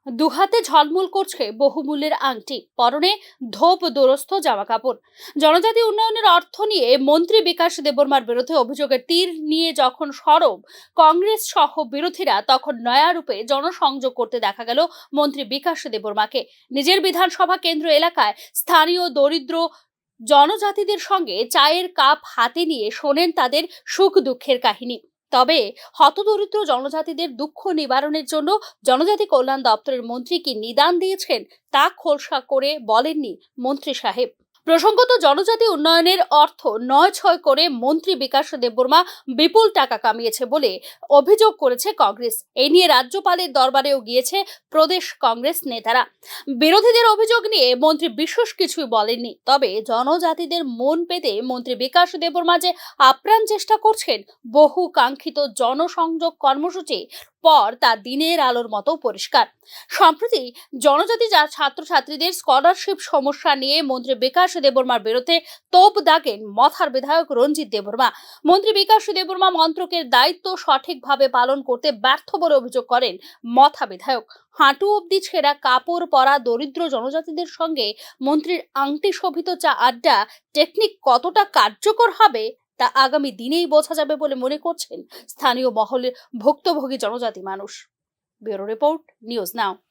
দুহাতে ঝলমল করছে বহুমূল্যের আংটি, পরনে ধোপ দোরস্ত জামা কাপড়। জনজাতি উন্নয়নের অর্থ নিয়ে মন্ত্রী বিকাশ দেববর্মার বিরুদ্ধে অভিযোগের তীর নিয়ে যখন সরব কংগ্রেস সহ বিরোধীরা, তখন নয়া রূপে জনসংযোগ করতে দেখা গেল মন্ত্রী বিকাশ দেববর্মাকে। নিজের বিধানসভা কেন্দ্র এলাকায় স্থানীয় দরিদ্র জনজাতিদের সঙ্গে চায়ের কাপ হাতে নিয়ে শোনেন তাদের সুখ দুঃখের কাহিনী। তবে হতদরিদ্র জনজাতিদের দুঃখ নিবারণের জন্য জনজাতি কল্যাণ দপ্তরের মন্ত্রী কি নিদান দিয়েছেন তা খোলসা করে বলেননি মন্ত্রী সাহেব। প্রসঙ্গত, জনজাতি উন্নয়নের অর্থ নয় ছয় করে মন্ত্রী বিকাশ দেববর্মা বিপুল টাকা কামিয়েছে বলে অভিযোগ করেছে কংগ্রেস। এই নিয়ে রাজ্যপালের দরবারেও গিয়েছে প্রদেশ কংগ্রেস নেতারা। বিরোধীদের অভিযোগ নিয়ে মন্ত্রী বিশেষ কিছুই বলেননি, তবে জনজাতিদের মন পেতে মন্ত্রী বিকাশ দেববর্মা যে আপ্রাণ চেষ্টা করছেন বহু কাঙ্ক্ষিত জনসংযোগ কর্মসূচি পর তা দিনের আলোর মতো পরিষ্কার। সম্প্রতি জনজাতি ছাত্রছাত্রীদের স্কলারশিপ সমস্যা নিয়ে মন্ত্রী বিকাশ দেববর্মার বিরুদ্ধে তোপ দাগেন মথার বিধায়ক রঞ্জিত দেববর্মা। মন্ত্রী বিকাশ দেববর্মা মন্ত্রকের দায়িত্ব সঠিকভাবে পালন করতে ব্যর্থ বলে অভিযোগ করেন মথা বিধায়ক। হাঁটু অবধি ছেঁড়া কাপড় পরা দরিদ্র জনজাতিদের সঙ্গে মন্ত্রীর আংটি শোভিত চা আড্ডা টেকনিক কতটা কার্যকর হবে তা আগামী দিনেই বোঝা যাবে বলে মনে করছেন স্থানীয় মহলের ভুক্তভোগী জনজাতি মানুষ। Bureau report, news now.